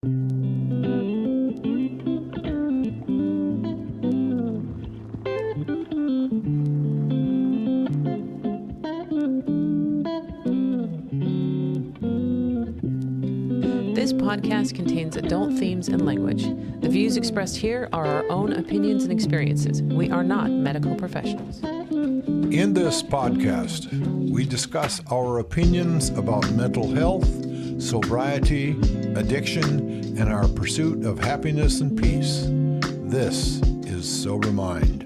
This podcast contains adult themes and language. The views expressed here are our own opinions and experiences. We are not medical professionals. In this podcast, we discuss our opinions about mental health, sobriety, addiction, and our pursuit of happiness and peace. This is Sober Mind.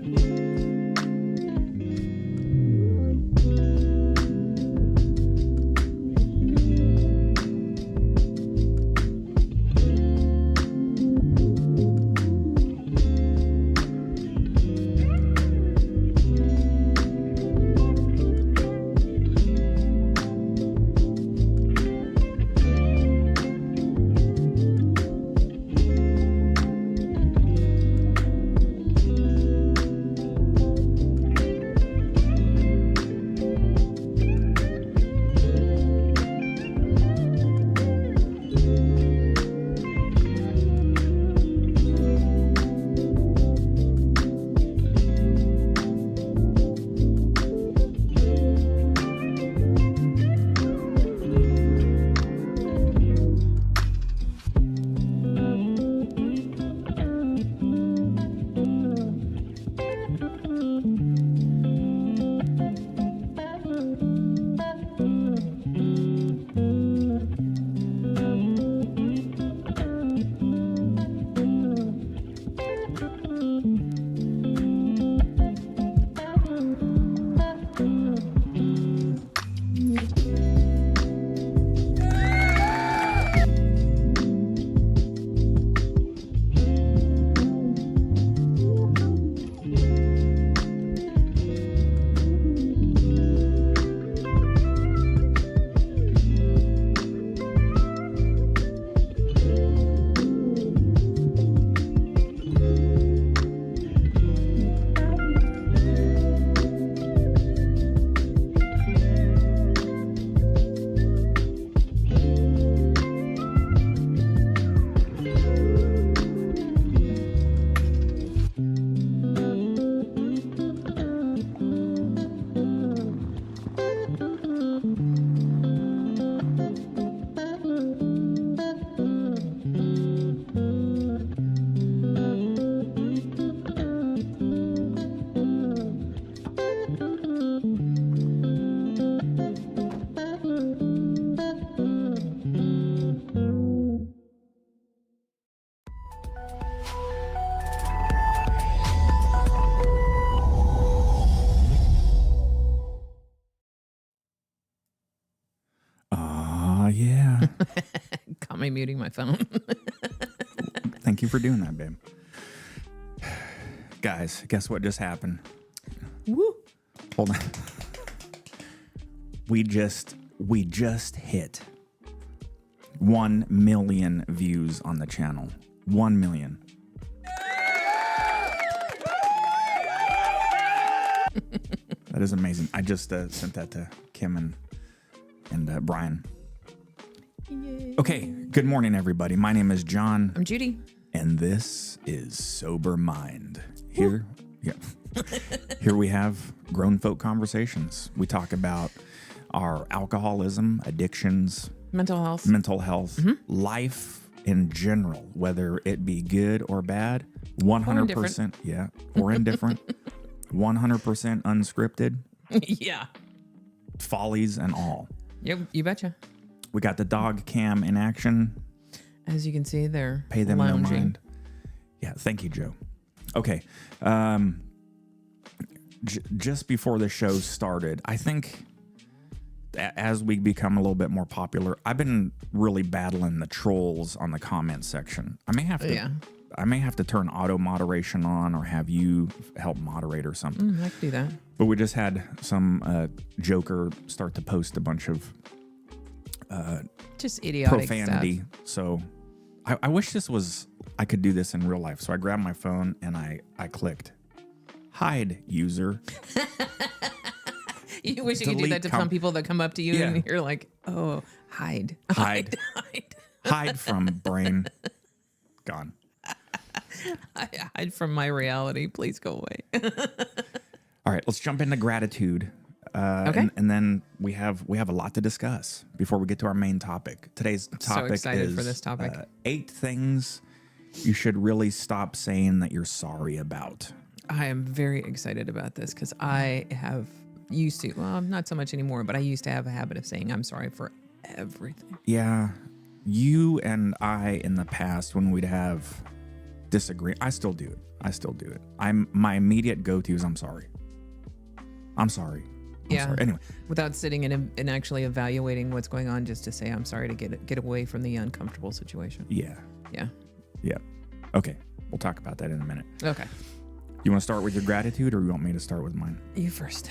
Yeah. Got me muting my phone. Thank you for doing that, babe. Guys, guess what just happened? Woo. Hold on. We just hit 1 million views on the channel. 1 million. That is amazing. I just sent that to Kim and Brian. Yay. Okay, good morning, everybody. My name is John. I'm Judy. And this is Sober Mind. Here we have grown folk conversations. We talk about our alcoholism, addictions, Mental health, life in general, whether it be good or bad, 100%, or indifferent, 100% unscripted, yeah, follies and all. Yep, you betcha. We got the dog cam in action. As you can see, they're Pay them no lounging. mind. Yeah, thank you, Joe. Okay. Just before the show started, I think as we become a little bit more popular, I've been really battling the trolls on the comment section. I may have to turn auto moderation on or have you help moderate or something. I could do that. But we just had some joker start to post a bunch of just idiotic profanity. stuff. So I wish I could do this in real life. So I grabbed my phone and I clicked hide user. You wish you could do that to some people that come up to you and you're like, oh, hide. Hide from brain. Gone. I hide from my reality. Please go away. All right, let's jump into gratitude. Okay. And then we have a lot to discuss before we get to our main topic. Today's topic excited is for this topic. 8 things you should really stop saying that you're sorry about. I am very excited about this because I have used to, well, not so much anymore, but I used to have a habit of saying I'm sorry for everything. Yeah, you and I in the past when we'd have disagreement, I still do it. My immediate go-to is I'm sorry. I'm sorry. Anyway, without sitting and actually evaluating what's going on, just to say I'm sorry to get away from the uncomfortable situation. Yeah. Okay, we'll talk about that in a minute. Okay. You want to start with your gratitude, or you want me to start with mine? You first.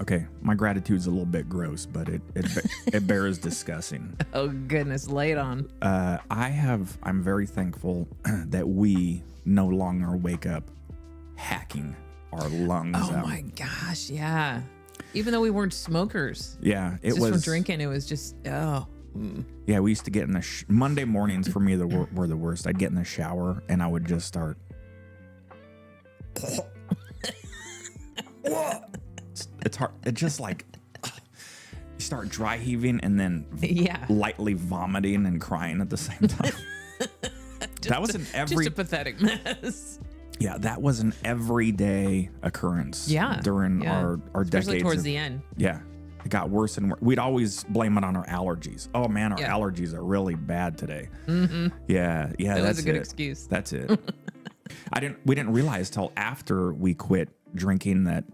Okay, my gratitude's a little bit gross, but it bears discussing. Oh goodness, lay it on. I'm very thankful that we no longer wake up hacking our lungs out. Oh my gosh, yeah. Even though we weren't smokers. Yeah, it just was from drinking. It was just Yeah, we used to get in the Monday mornings for me were the worst. I'd get in the shower and I would just start. It's hard. It's just like you start dry heaving and then lightly vomiting and crying at the same time. That was just a pathetic mess. Yeah, that was an everyday occurrence. During our especially decades. Towards the end. Yeah. It got worse and worse. We'd always blame it on our allergies. Oh man, our allergies are really bad today. Mm-hmm. Yeah. That's a good excuse. That's it. We didn't realize till after we quit drinking that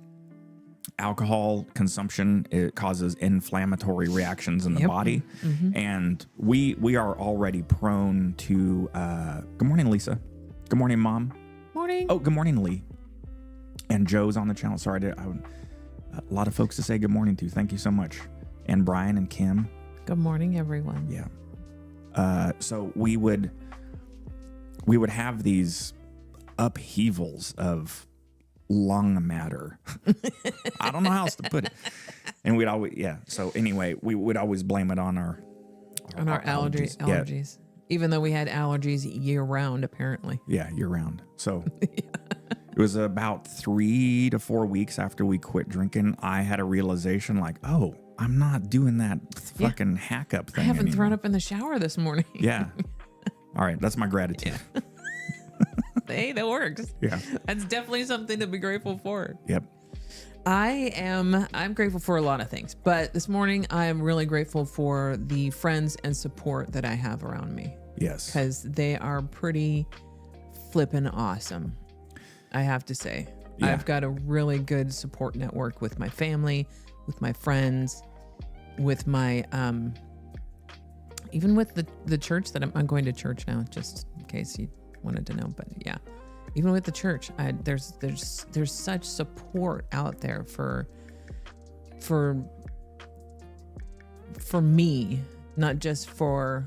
alcohol consumption, it causes inflammatory reactions in the body. Mm-hmm. And we are already prone to good morning, Lisa. Good morning, Mom. Morning. Oh, good morning, Lee. And Joe's on the channel. Sorry, a lot of folks to say good morning to. Thank you so much. And Brian and Kim. Good morning, everyone. Yeah. So we would have these upheavals of lung matter. I don't know how else to put it. And we'd always, So anyway, we would always blame it on our allergies. Allergies. Even though we had allergies year round, apparently. Yeah, year round. So it was about 3 to 4 weeks after we quit drinking, I had a realization like, oh, I'm not doing that fucking hack up thing. I haven't anymore. thrown up in the shower this morning. Yeah. All right. That's my gratitude. Yeah. Hey, that works. Yeah. That's definitely something to be grateful for. Yep. I'm grateful for a lot of things, but this morning I am really grateful for the friends and support that I have around me. Yes. Because they are pretty flippin' awesome, I have to say. Yeah. I've got a really good support network with my family, with my friends, with my, even with the church that I'm going to church now, just in case you wanted to know, but yeah. Even with the church, there's such support out there for me, not just for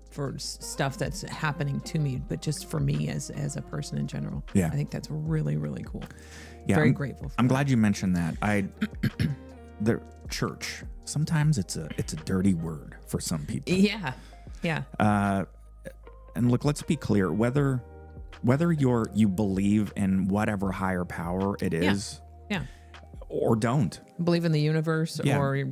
for stuff that's happening to me, but just for me as a person in general. Yeah, I think that's really, really cool. Yeah, very grateful. I'm glad you mentioned that. The church, sometimes it's a dirty word for some people. Yeah. And look, let's be clear. Whether you believe in whatever higher power it is, or don't believe in the universe, or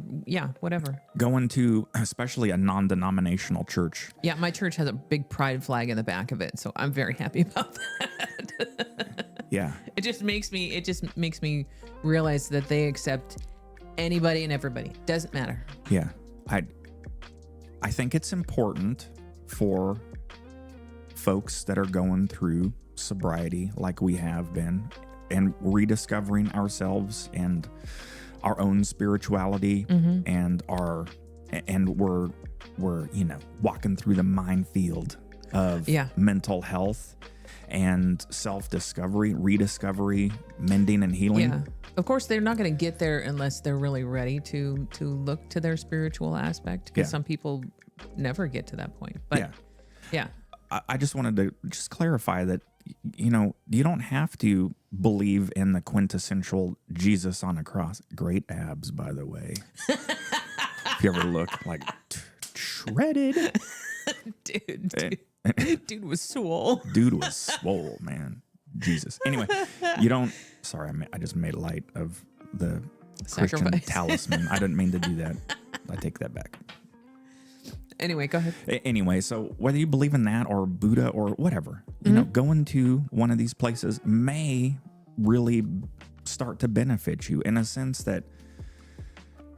whatever. Going to especially a non-denominational church. Yeah, my church has a big pride flag in the back of it, so I'm very happy about that. Yeah, it just makes me realize that they accept anybody and everybody. Doesn't matter. Yeah, I think it's important for folks that are going through sobriety like we have been and rediscovering ourselves and our own spirituality, and we're walking through the minefield of mental health and self-discovery, rediscovery, mending and healing. Yeah. Of course, they're not going to get there unless they're really ready to look to their spiritual aspect, because some people never get to that point. But yeah. I just wanted to just clarify that, you don't have to believe in the quintessential Jesus on a cross. Great abs, by the way. If you ever look like shredded. Dude was swole. Dude was swole, man. Jesus. Anyway, sorry, I just made light of the Christian Sacrifice. talisman. I didn't mean to do that. I take that back. Anyway, go ahead. Anyway, so whether you believe in that or Buddha or whatever, you know, going to one of these places may really start to benefit you in a sense that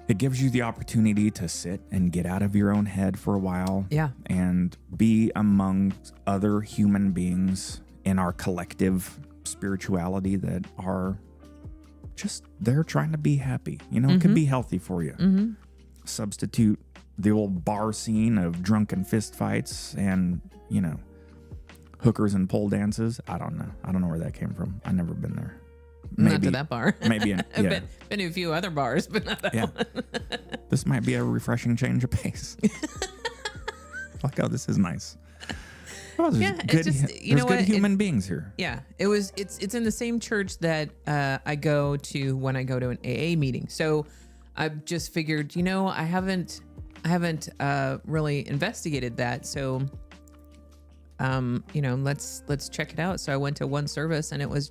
it gives you the opportunity to sit and get out of your own head for a while. Yeah. And be among other human beings in our collective spirituality that are just there trying to be happy. You know, it could be healthy for you. Substitute the old bar scene of drunken fistfights and, you know, hookers and pole dances. I don't know. I don't know where that came from. I've never been there. Not to that bar. Maybe I've been to a few other bars, but not that one. This might be a refreshing change of pace. Like, oh, this is nice. Oh, there's good human beings here. Yeah, it's in the same church that I go to when I go to an AA meeting. So I've just figured, you know, I haven't really investigated that. So you know, let's check it out. So I went to one service and it was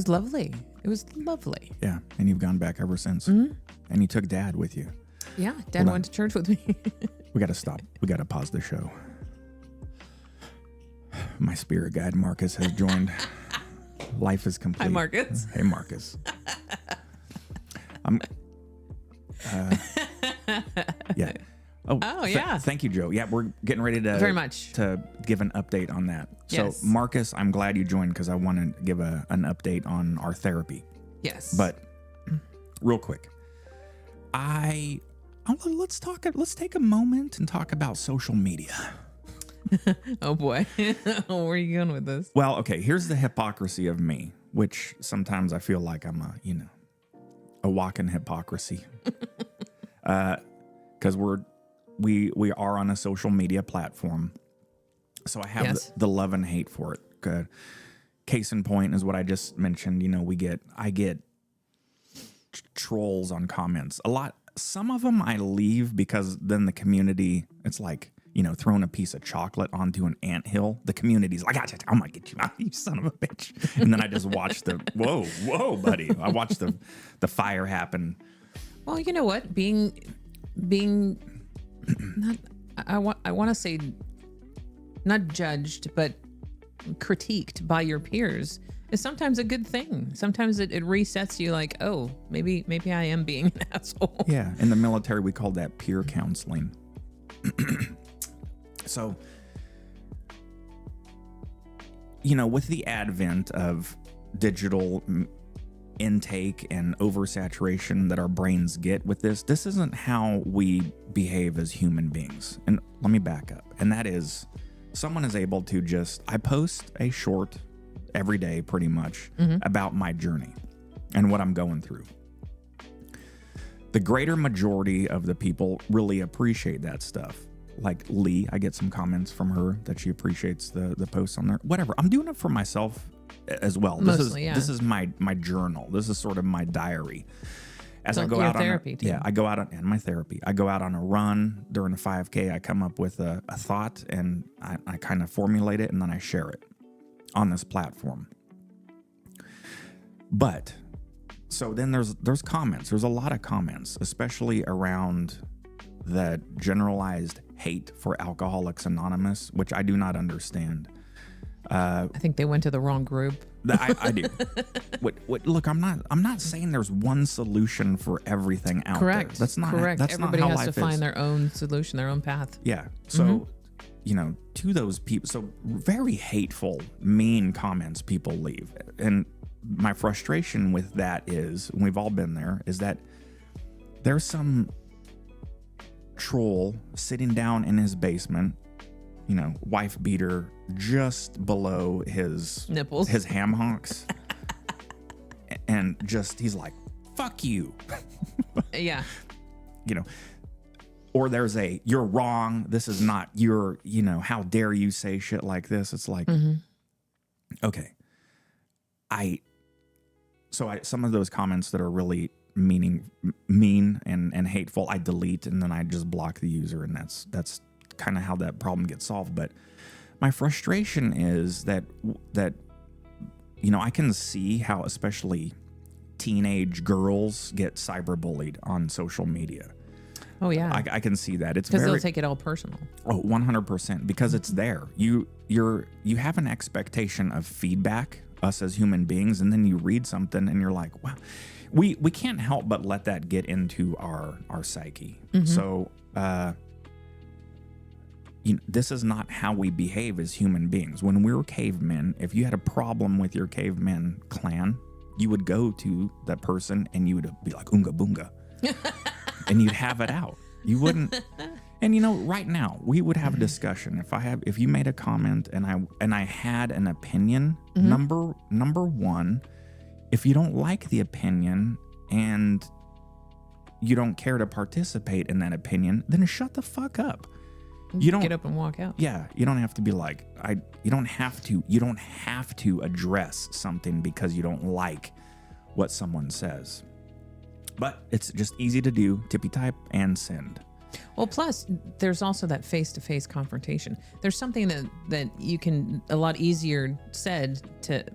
lovely. It was lovely. Yeah, and you've gone back ever since. And you took Dad with you. Yeah, Dad went to church with me. We got to stop. We got to pause the show. My spirit guide, Marcus, has joined. Life is complete. Hi, Marcus. Hey, Marcus. Yeah. Oh, yeah. Thank you, Joe. Yeah, we're getting ready to Very much to give an update on that. Yes. So, Marcus, I'm glad you joined because I want to give an update on our therapy. Yes. But real quick, let's take a moment and talk about social media. Oh boy. Where are you going with this? Well, okay, here's the hypocrisy of me, which sometimes I feel like I'm a walking hypocrisy. Because we are on a social media platform. So I have the love and hate for it. Case in point is what I just mentioned. You know, I get trolls on comments a lot. Some of them I leave because then the community, it's like, you know, throwing a piece of chocolate onto an anthill. The community's like, I'm gonna get you out, you son of a bitch. And then I just watch whoa, buddy. I watch the fire happen. Well, you know what? Being not, I want to say not judged, but critiqued by your peers is sometimes a good thing. Sometimes it resets you like, oh, maybe I am being an asshole. Yeah. In the military, we call that peer counseling. So, you know, with the advent of digital intake and oversaturation that our brains get with this isn't how we behave as human beings. And let me back up. And that is, someone is able to I post a short every day pretty much about my journey and what I'm going through. The greater majority of the people really appreciate that stuff. Like Lee, I get some comments from her that she appreciates the posts on there. Whatever. I'm doing it for myself as well. Mostly, this is my journal. This is sort of my diary. As I go your out therapy on I go out on and my therapy. I go out on a run during a 5K. I come up with a thought and I kind of formulate it and then I share it on this platform. But so then there's comments. There's a lot of comments, especially around that generalized hate for Alcoholics Anonymous, which I do not understand. I think they went to the wrong group. I do. Look, I'm not saying there's one solution for everything out there. That's not correct. That's Everybody not how has to life find is. their own solution, their own path. Yeah. So, you know, to those people, so very hateful, mean comments people leave, and my frustration with that is, and we've all been there, is that there's some troll sitting down in his basement, you know, wife beater just below his nipples, his ham hocks, and he's like, fuck you. Yeah. You know, or there's you're wrong, this is not your, you know, how dare you say shit like this. It's like, okay, some of those comments that are really mean and hateful, I delete, and then I just block the user, and that's kind of how that problem gets solved. But my frustration is that I can see how especially teenage girls get cyberbullied on social media. Oh yeah, I can see that. It's because they'll take it all personal. Oh, 100%, because it's there. You have an expectation of feedback, us as human beings, and then you read something and you're like, wow. We can't help but let that get into our psyche. So this is not how we behave as human beings. When we were cavemen, if you had a problem with your caveman clan, you would go to that person and you would be like, "Oonga boonga," and you'd have it out. You wouldn't. And right now we would have a discussion. If you made a comment and I had an opinion, number one, if you don't like the opinion and you don't care to participate in that opinion, then shut the fuck up. You don't get up and walk out. Yeah, you don't have to be like you don't have to address something because you don't like what someone says. But it's just easy to do, tippy type and send. Well, plus there's also that face-to-face confrontation. There's something that you can a lot easier said to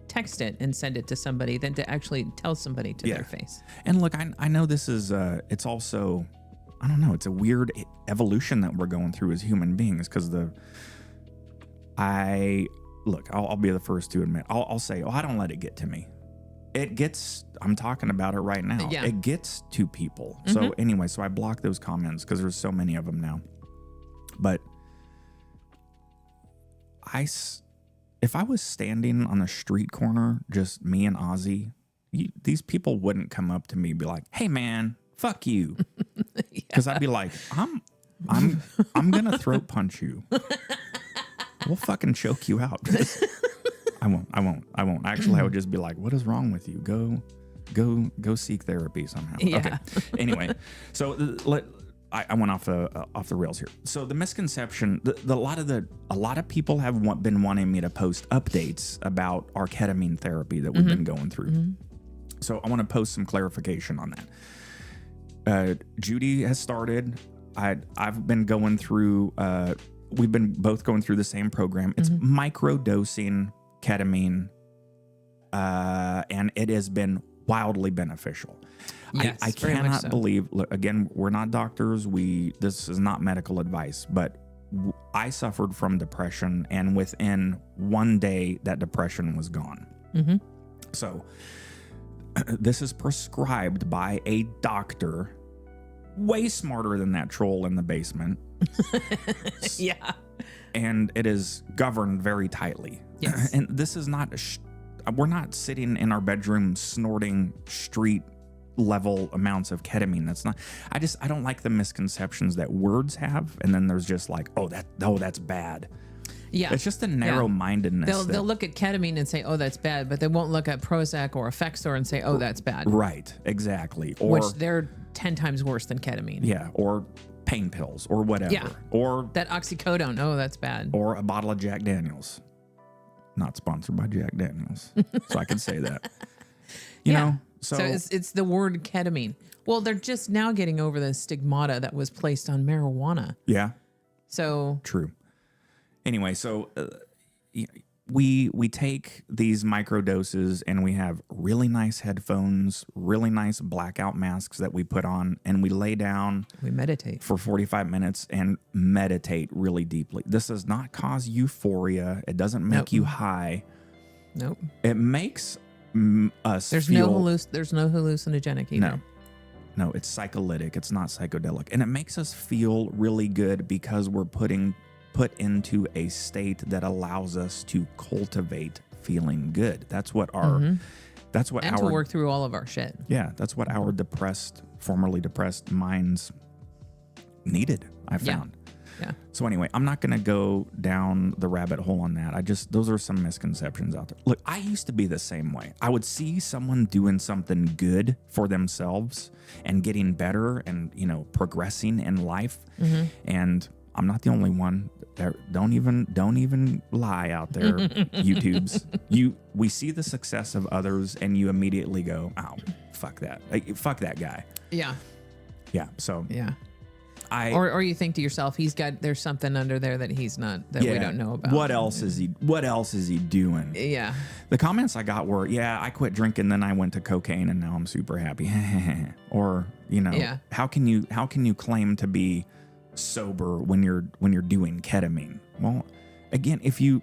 text it and send it to somebody than to actually tell somebody to their face. And look, I know this is it's also, I don't know, it's a weird evolution that we're going through as human beings, because I'll be the first to admit, I'll say, I don't let it get to me. I'm talking about it right now. Yeah. It gets to people. So anyway, so I block those comments because there's so many of them now. But if I was standing on the street corner, just me and Ozzy, these people wouldn't come up to me and be like, "Hey man, fuck you." Because I'd be like, I'm gonna throat punch you. We'll fucking choke you out. I won't. Actually, I would just be like, "What is wrong with you? Go seek therapy somehow." Yeah. Okay. Anyway, so I went off the rails here. So the misconception, a lot of people have been wanting me to post updates about our ketamine therapy that we've been going through. So I want to post some clarification on that. Judy has started. I've been going through. We've been both going through the same program. It's microdosing ketamine, and it has been wildly beneficial. Yes, I cannot believe. Look, again, we're not doctors. This is not medical advice, but I suffered from depression, and within one day, that depression was gone. So this is prescribed by a doctor, way smarter than that troll in the basement. Yeah. And it is governed very tightly. Yes. And this is not, we're not sitting in our bedroom snorting street level amounts of ketamine. That's not, I don't like the misconceptions that words have. And then there's just like, that's bad. Yeah. It's just a narrow-mindedness. They'll look at ketamine and say, "Oh, that's bad," but they won't look at Prozac or Effexor and say, "Oh, that's bad." Right. Exactly. Which they're 10 times worse than ketamine. Yeah. Or pain pills or whatever. Yeah. Or that oxycodone. Oh, that's bad. Or a bottle of Jack Daniels. Not sponsored by Jack Daniels. So I can say that. You know? So it's the word ketamine. Well, they're just now getting over the stigmata that was placed on marijuana. Yeah. So true. Anyway, so we take these microdoses and we have really nice headphones, really nice blackout masks that we put on, and we lay down. We meditate for 45 minutes and meditate really deeply. This does not cause euphoria. It doesn't make you high. Nope. It makes us there's feel... There's no hallucinogenic either. No, it's psycholytic. It's not psychedelic. And it makes us feel really good because we're put into a state that allows us to cultivate feeling good. That's what to work through all of our shit. Yeah, that's what our formerly depressed minds needed, I found. Yeah. So anyway, I'm not going to go down the rabbit hole on that. Those are some misconceptions out there. Look, I used to be the same way. I would see someone doing something good for themselves and getting better and, progressing in life. And I'm not the only one. Don't even lie out there, YouTubes. We see the success of others and you immediately go, "Oh, fuck that. Fuck that guy." Yeah. Yeah. So yeah. or you think to yourself, there's something under there that he's not, that we don't know about. What else is he doing? Yeah. The comments I got were, I quit drinking, then I went to cocaine and now I'm super happy. Or, how can you claim to be sober when you're doing ketamine? Well, again, if you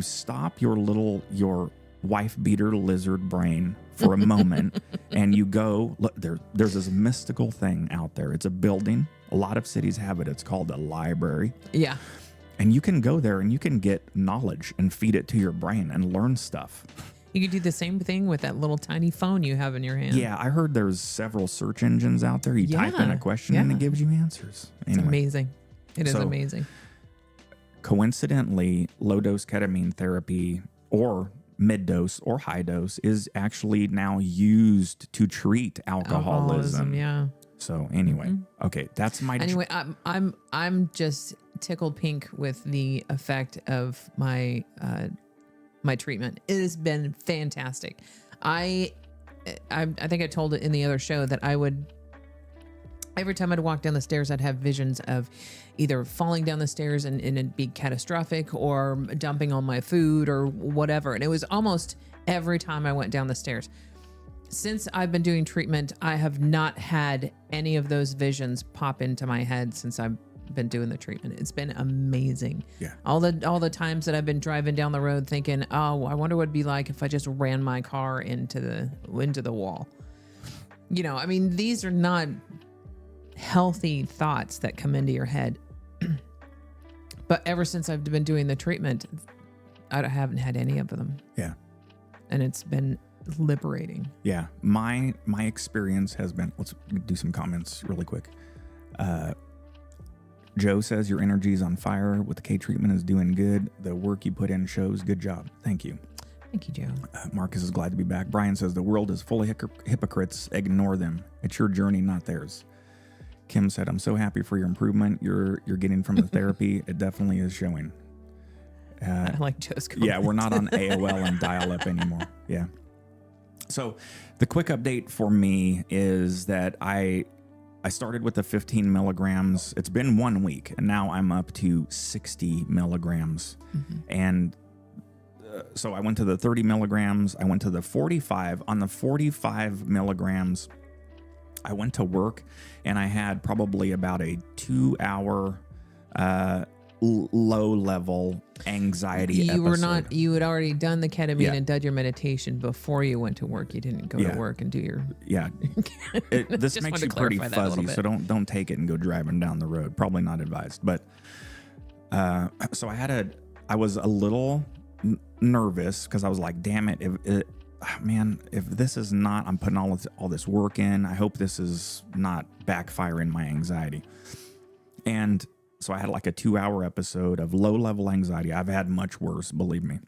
stop your wife beater lizard brain for a moment and you go, look, there's this mystical thing out there. It's a building. A lot of cities have it. It's called a library. Yeah. And you can go there and you can get knowledge and feed it to your brain and learn stuff. You could do the same thing with that little tiny phone you have in your hand. Yeah, I heard there's several search engines out there. You type in a question and it gives you answers. Anyway, it's amazing. It is amazing. Coincidentally, low-dose ketamine therapy or mid-dose or high-dose is actually now used to treat alcoholism. Yeah. So anyway, okay, that's my... Anyway, I'm just tickled pink with the effect of my my treatment. It has been fantastic. I think I told it in the other show that I would, every time I'd walk down the stairs, I'd have visions of either falling down the stairs and it'd be catastrophic, or dumping on my food or whatever. And it was almost every time I went down the stairs. Since I've been doing treatment, I have not had any of those visions pop into my head since I've been doing the treatment. It's been amazing. Yeah. All the times that I've been driving down the road thinking, oh, I wonder what it'd be like if I just ran my car into the wall. I mean, these are not healthy thoughts that come into your head. But ever since I've been doing the treatment, I haven't had any of them. Yeah. And it's been liberating. Yeah. My experience has been, let's do some comments really quick. Joe says your energy is on fire with the K treatment is doing good. The work you put in shows. Good job. Thank you. Thank you, Joe. Marcus is glad to be back. Brian says the world is full of hypocrites. Ignore them. It's your journey, not theirs. Kim said, I'm so happy for your improvement you're getting from the therapy. It definitely is showing. I like Joe's comment. Yeah, we're not on AOL and dial-up anymore. Yeah. So the quick update for me is that I started with the 15 milligrams. It's been 1 week, and now I'm up to 60 milligrams. Mm-hmm. And so I went to the 30 milligrams. I went to the 45. On the 45 milligrams, I went to work, and I had probably about a 2-hour low-level anxiety episode. You had already done the ketamine and done your meditation before you went to work. You didn't go to work and do your... Yeah. This makes you pretty fuzzy, so don't take it and go driving down the road. Probably not advised. But so I was a little nervous because I was like, damn it, if this is not, I'm putting all this work in, I hope this is not backfiring my anxiety. And so I had like a 2-hour episode of low-level anxiety. I've had much worse, believe me.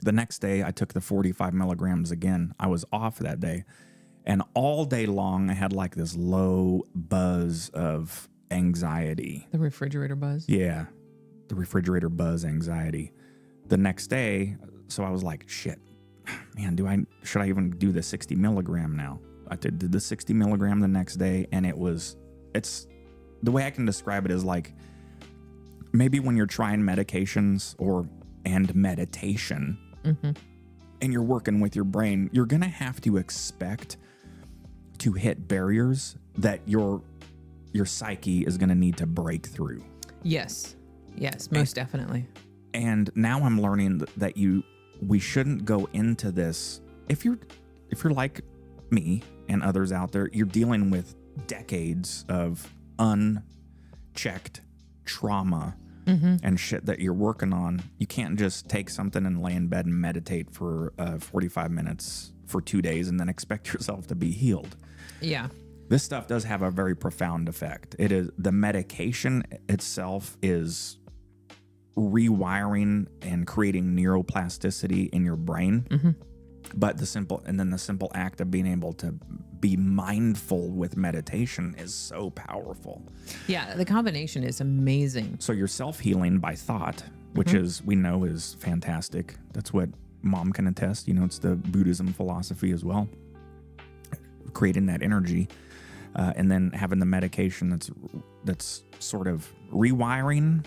The next day, I took the 45 milligrams again. I was off that day. And all day long, I had like this low buzz of anxiety. The refrigerator buzz? Yeah, the refrigerator buzz anxiety. The next day, so I was like, shit, man, should I even do the 60 milligram now? I did the 60 milligram the next day, and it's the way I can describe it is like maybe when you're trying medications and meditation, mm-hmm. and you're working with your brain, you're going to have to expect to hit barriers that your psyche is going to need to break through. Yes, most definitely. And now I'm learning that we shouldn't go into this. If you're like me and others out there, you're dealing with decades of unchecked trauma, mm-hmm. and shit that you're working on. You can't just take something and lay in bed and meditate for 45 minutes for 2 days and then expect yourself to be healed. Yeah. This stuff does have a very profound effect. It is, the medication itself is rewiring and creating neuroplasticity in your brain. Mm-hmm. But the simple act of being able to be mindful with meditation is so powerful. Yeah, the combination is amazing. So you're self-healing by thought, which mm-hmm. we know is fantastic. That's what Mom can attest. It's the Buddhism philosophy as well. Creating that energy. and then having the medication that's sort of rewiring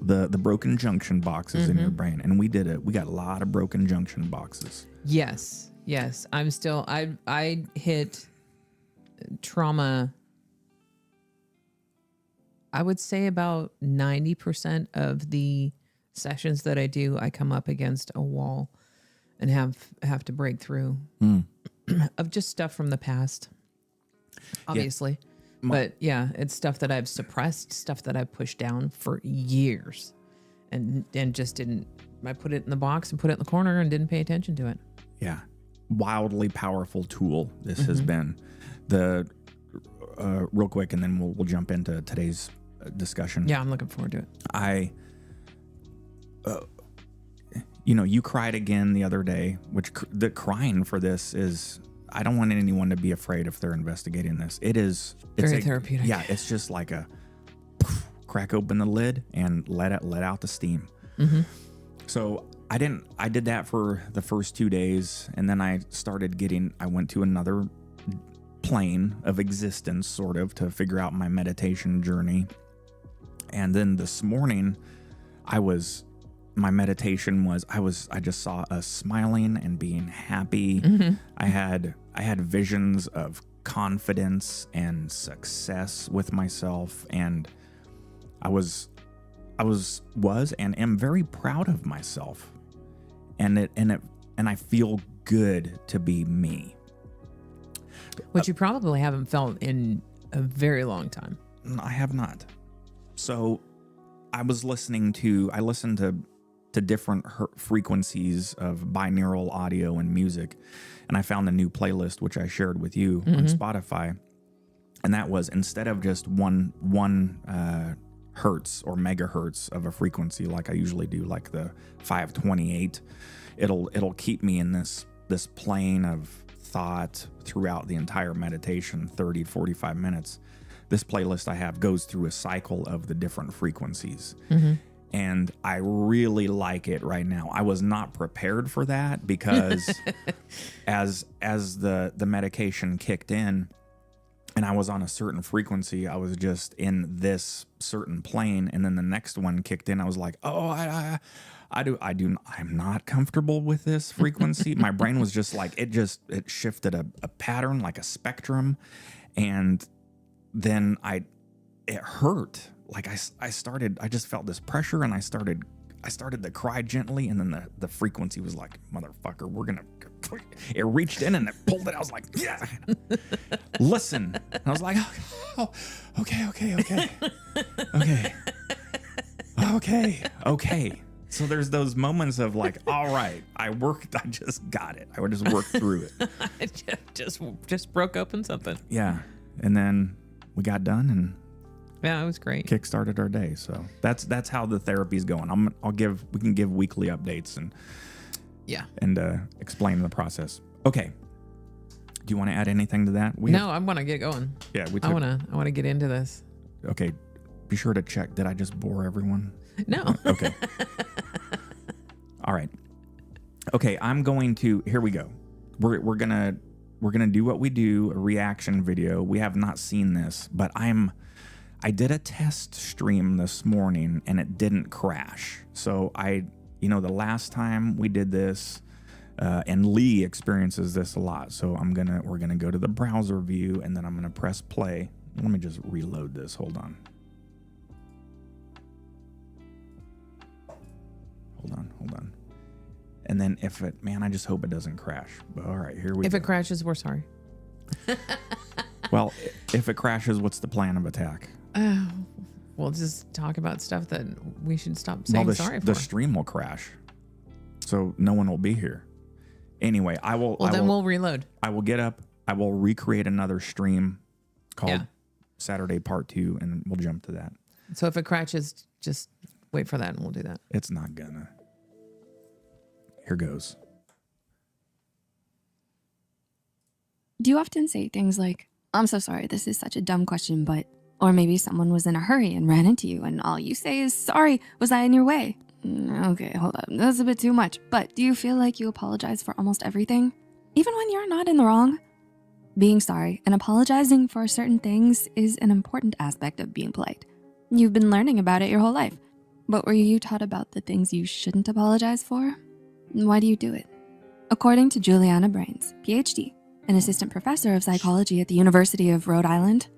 the broken junction boxes in your brain. And we did it. We got a lot of broken junction boxes. Yes. I hit trauma, I would say about 90% of the sessions that I do, I come up against a wall and have to break through of just stuff from the past, obviously. Yeah. But yeah, it's stuff that I've suppressed, stuff that I've pushed down for years and just didn't, I put it in the box and put it in the corner and didn't pay attention to it. Yeah. Wildly powerful tool this has been. The real quick, and then we'll jump into today's discussion. Yeah, I'm looking forward to it. You cried again the other day, which the crying for this is, I don't want anyone to be afraid if they're investigating this. It's very therapeutic. Yeah, it's just like a crack open the lid and let out the steam. So I did that for the first 2 days, and then I went to another plane of existence, sort of, to figure out my meditation journey. And then this morning, my meditation was, I just saw us smiling and being happy. I had visions of confidence and success with myself, and I was and am very proud of myself. And I feel good to be me. Which you probably haven't felt in a very long time. I have not. So I listened to different frequencies of binaural audio and music, and I found a new playlist which I shared with you on Spotify, and that was, instead of just one hertz or megahertz of a frequency like I usually do, like the 528, it'll keep me in this plane of thought throughout the entire meditation, 30-45 minutes. This playlist I have goes through a cycle of the different frequencies. And I really like it right now. I was not prepared for that because as the medication kicked in and I was on a certain frequency, I was just in this certain plane, and then the next one kicked in. I was like, oh, I'm not comfortable with this frequency. My brain was just like, it shifted a pattern, like a spectrum. And then it hurt. Like I just felt this pressure, and I started to cry gently, and then the frequency was like, motherfucker, it reached in and it pulled it. I was like, yeah, listen. And I was like, oh, okay. So there's those moments of like, all right, I just got it. I just worked through it. I just broke open something. Yeah. And then we got done, and yeah, it was great. Kickstarted our day. So that's how the therapy's going. We can give weekly updates and explain the process. Okay. Do you want to add anything to that? I want to get going. Yeah, I want to get into this. Okay. Be sure to check. Did I just bore everyone? No. Okay. All right. Okay, here we go. We're gonna do what we do, a reaction video. We have not seen this, but I did a test stream this morning and it didn't crash. So the last time we did this, and Lee experiences this a lot. So we're gonna go to the browser view, and then I'm gonna press play. Let me just reload this. Hold on. And then I just hope it doesn't crash. But all right, here we go. If it crashes, we're sorry. Well, if it crashes, what's the plan of attack? We'll just talk about stuff that we should stop saying sorry for. The stream will crash, so no one will be here. Anyway, we'll reload. I will get up. I will recreate another stream called Saturday Part 2, and we'll jump to that. So if it crashes, just wait for that, and we'll do that. It's not gonna. Here goes. Do you often say things like, I'm so sorry, this is such a dumb question, but... Or maybe someone was in a hurry and ran into you, and all you say is, sorry, was I in your way? Okay, hold up, that's a bit too much. But do you feel like you apologize for almost everything? Even when you're not in the wrong? Being sorry and apologizing for certain things is an important aspect of being polite. You've been learning about it your whole life. But were you taught about the things you shouldn't apologize for? Why do you do it? According to Juliana Brains, PhD, an assistant professor of psychology at the University of Rhode Island,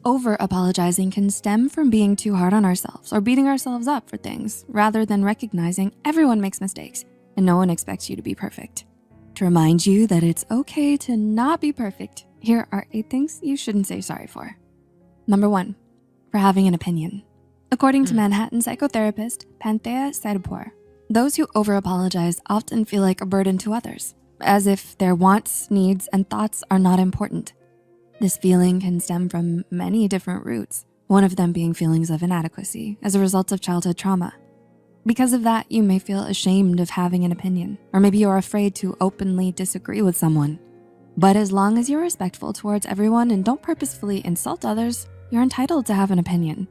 over-apologizing can stem from being too hard on ourselves or beating ourselves up for things rather than recognizing everyone makes mistakes and no one expects you to be perfect. To remind you that it's okay to not be perfect, here are 8 things you shouldn't say sorry for. Number 1, for having an opinion. According to Manhattan psychotherapist Panthea Saripur, those who over-apologize often feel like a burden to others, as if their wants, needs, and thoughts are not important. This feeling can stem from many different roots, one of them being feelings of inadequacy as a result of childhood trauma. Because of that, you may feel ashamed of having an opinion, or maybe you're afraid to openly disagree with someone. But as long as you're respectful towards everyone and don't purposefully insult others, you're entitled to have an opinion.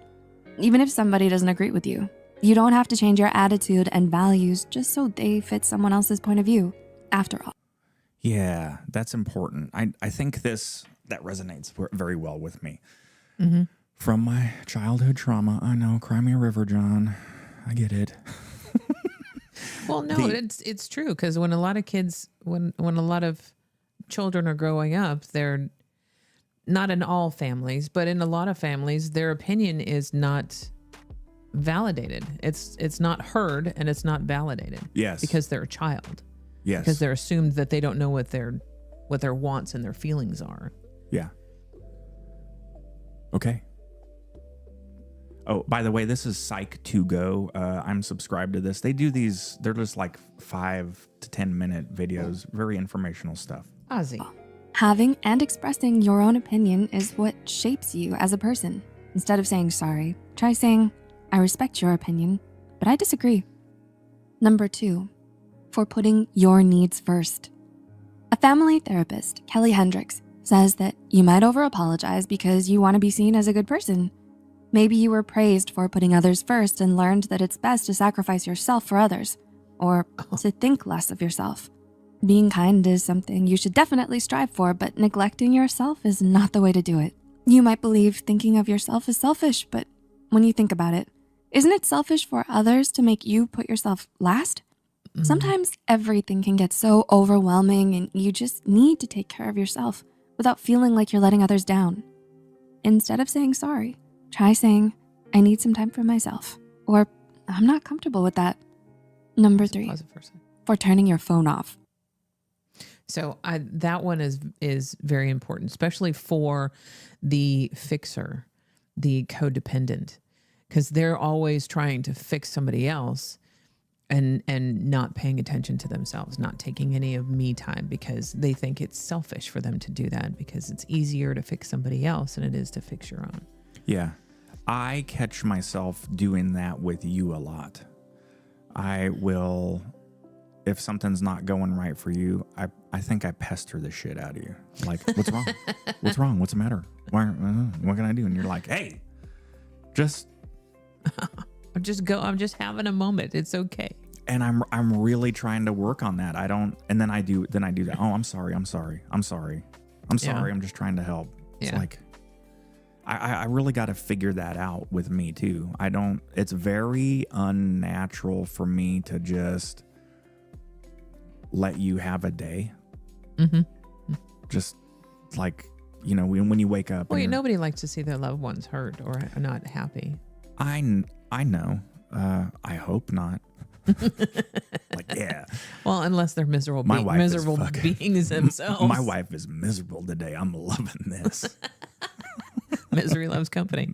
Even if somebody doesn't agree with you, you don't have to change your attitude and values just so they fit someone else's point of view, after all. Yeah, that's important. I think that resonates very well with me. From my childhood trauma, I know, cry me a river, John. I get it. Well, no, it's true, because when a lot of kids, when a lot of children are growing up, they're not in all families, but in a lot of families, their opinion is not validated. It's not heard and it's not validated. Yes. Because they're a child. Yes. Because they're assumed that they don't know what their wants and their feelings are. Yeah. Okay. Oh, by the way, this is Psych2Go. I'm subscribed to this. They do these, they're just like 5 to 10 minute videos, very informational stuff. Ozzy. Having and expressing your own opinion is what shapes you as a person. Instead of saying sorry, try saying, I respect your opinion, but I disagree. Number 2, for putting your needs first. A family therapist, Kelly Hendricks, says that you might over-apologize because you want to be seen as a good person. Maybe you were praised for putting others first and learned that it's best to sacrifice yourself for others, or to think less of yourself. Being kind is something you should definitely strive for, but neglecting yourself is not the way to do it. You might believe thinking of yourself is selfish, but when you think about it, isn't it selfish for others to make you put yourself last? Sometimes everything can get so overwhelming and you just need to take care of yourself without feeling like you're letting others down. Instead of saying sorry, try saying, I need some time for myself, or I'm not comfortable with that. Number 3, for turning your phone off. So that one is very important, especially for the fixer, the codependent, because they're always trying to fix somebody else and not paying attention to themselves, not taking any of me time because they think it's selfish for them to do that because it's easier to fix somebody else than it is to fix your own. Yeah. I catch myself doing that with you a lot. I will, if something's not going right for you, I think I pester the shit out of you. Like, what's wrong? What's wrong? What's the matter? What can I do? And you're like, hey, just I'm just having a moment. It's okay. And I'm really trying to work on that. And then I do that. Oh, I'm sorry. I'm just trying to help. It's like, I really got to figure that out with me too. It's very unnatural for me to just let you have a day. Just like, when you wake up. Well, nobody likes to see their loved ones hurt or not happy. I know. I hope not. Like, yeah. Well, unless they're miserable beings themselves. My wife is miserable today. I'm loving this. Misery loves company.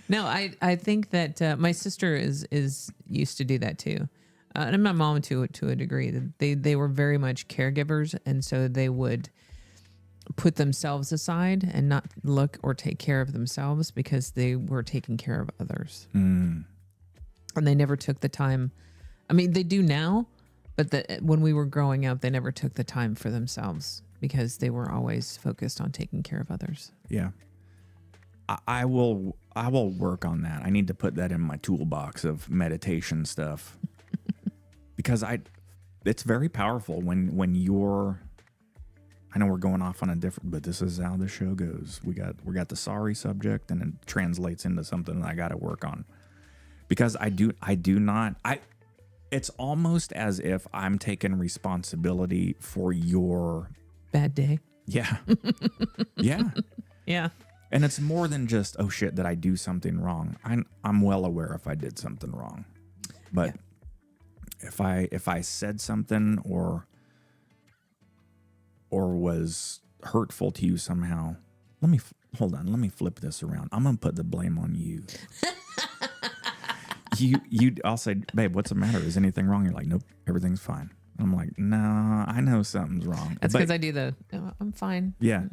No, I think that my sister is used to do that too, and my mom to a degree. They were very much caregivers, and so they would put themselves aside and not look or take care of themselves because they were taking care of others. And they never took the time. I mean, they do now, but when we were growing up, they never took the time for themselves because they were always focused on taking care of others. Yeah. I will work on that. I need to put that in my toolbox of meditation stuff because it's very powerful when you're I know we're going off on a different, but this is how the show goes. We got the sorry subject, and it translates into something that I got to work on, because I do not. It's almost as if I'm taking responsibility for your bad day. Yeah, yeah, Yeah. and it's more than just, oh shit, did I do something wrong? I'm well aware if I did something wrong, but if I said something or was hurtful to you somehow, hold on, let me flip this around. I'm gonna put the blame on you. I'll say, babe, what's the matter? Is anything wrong? You're like, nope, everything's fine. I'm like, nah, I know something's wrong. That's because I do I'm fine. Yeah.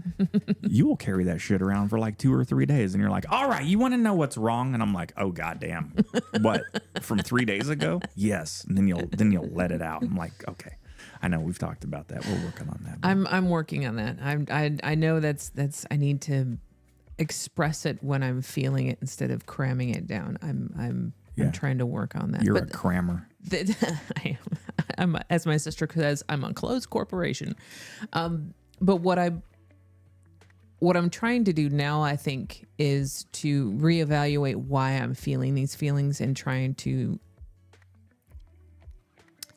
You will carry that shit around for like 2 or 3 days, and you're like, all right, you want to know what's wrong? And I'm like, oh goddamn. What? From 3 days ago? Yes. And then you'll let it out. I'm like, okay. I know we've talked about that. We're working on that. I'm working on that. I know that's I need to express it when I'm feeling it instead of cramming it down. I'm trying to work on that. You're a crammer. I'm, as my sister says, I'm a closed corporation. But what I'm trying to do now, I think, is to reevaluate why I'm feeling these feelings and trying to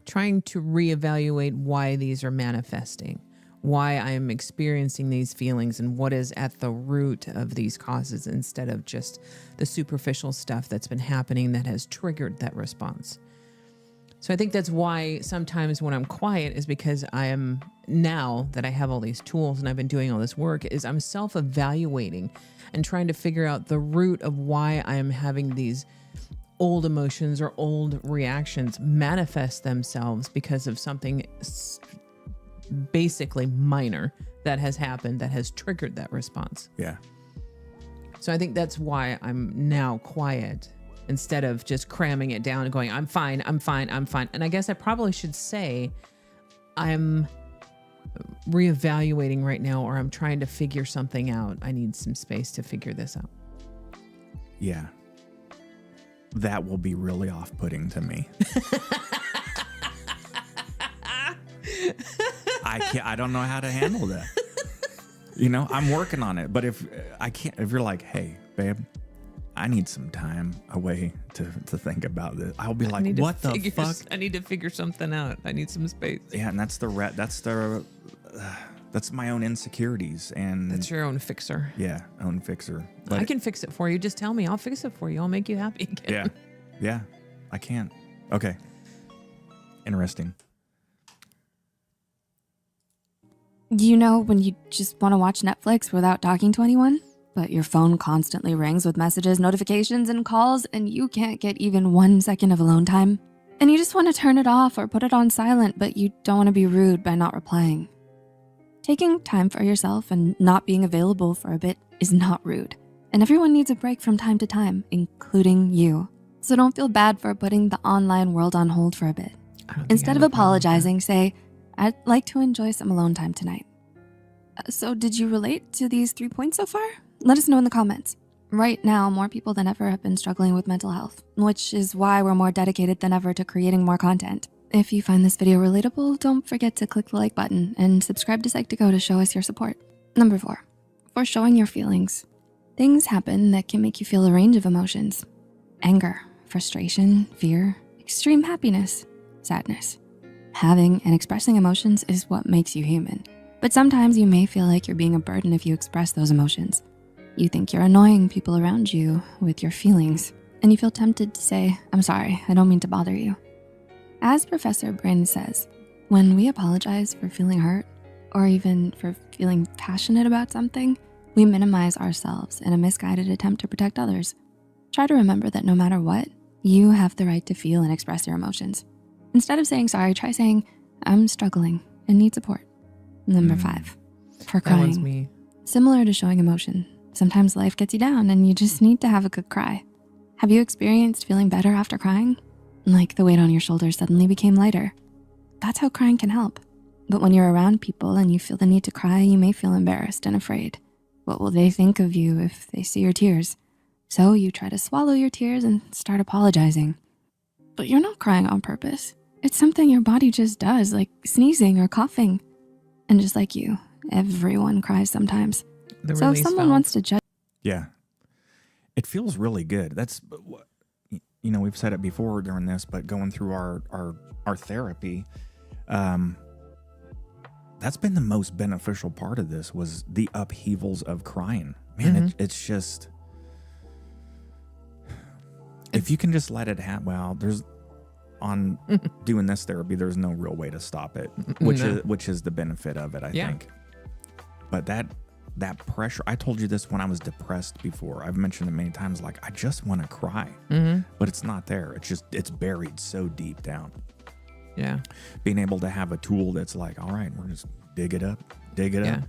reevaluate why these are manifesting, why I'm experiencing these feelings, and what is at the root of these causes, instead of just the superficial stuff that's been happening that has triggered that response. So I think that's why sometimes when I'm quiet is because I am, now that I have all these tools and I've been doing all this work, is I'm self-evaluating and trying to figure out the root of why I am having these old emotions or old reactions manifest themselves because of something basically minor that has happened that has triggered that response. Yeah. So I think that's why I'm now quiet instead of just cramming it down and going, I'm fine. And I guess I probably should say I'm reevaluating right now, or I'm trying to figure something out. I need some space to figure this out. Yeah. That will be really off-putting to me. I don't know how to handle that. I'm working on it. But if you're like, hey, babe, I need some time away to think about this, I'll be like, what the fuck? I need to figure something out. I need some space. Yeah, and that's my own insecurities, and that's your own fixer. Yeah, own fixer. But I can fix it for you. Just tell me, I'll fix it for you. I'll make you happy again. Yeah, I can. Okay. Interesting. When you just want to watch Netflix without talking to anyone, but your phone constantly rings with messages, notifications, and calls, and you can't get even 1 second of alone time? And you just want to turn it off or put it on silent, but you don't want to be rude by not replying. Taking time for yourself and not being available for a bit is not rude. And everyone needs a break from time to time, including you. So don't feel bad for putting the online world on hold for a bit. Instead of apologizing, say, I'd like to enjoy some alone time tonight. So did you relate to these 3 points so far? Let us know in the comments. Right now, more people than ever have been struggling with mental health, which is why we're more dedicated than ever to creating more content. If you find this video relatable, don't forget to click the like button and subscribe to Psych2Go to show us your support. Number 4, for showing your feelings. Things happen that can make you feel a range of emotions. Anger, frustration, fear, extreme happiness, sadness. Having and expressing emotions is what makes you human. But sometimes you may feel like you're being a burden if you express those emotions. You think you're annoying people around you with your feelings, and you feel tempted to say, I'm sorry, I don't mean to bother you. As Professor Brand says, when we apologize for feeling hurt, or even for feeling passionate about something, we minimize ourselves in a misguided attempt to protect others. Try to remember that no matter what, you have the right to feel and express your emotions. Instead of saying sorry, try saying, I'm struggling and need support. Number 5, for crying. That one's me. Similar to showing emotion, sometimes life gets you down and you just need to have a good cry. Have you experienced feeling better after crying? Like the weight on your shoulders suddenly became lighter. That's how crying can help. But when you're around people and you feel the need to cry, you may feel embarrassed and afraid. What will they think of you if they see your tears? So you try to swallow your tears and start apologizing. But you're not crying on purpose. It's something your body just does, like sneezing or coughing. And just like you, Everyone cries sometimes. The So if release someone valve. wants to judge Yeah. It feels really good. That's, you know, we've said it before during this, but going through our therapy, that's been the most beneficial part of this was the upheavals of crying. Man, it's just, if you can just let it happen, well, there's, on doing this therapy, there's no real way to stop it, which is the benefit of it, I think. But that pressure, I told you this when I was depressed before. I've mentioned it many times, like, I just want to cry, but it's not there. It's buried so deep down. Yeah. Being able to have a tool that's like, all right, we're just dig it up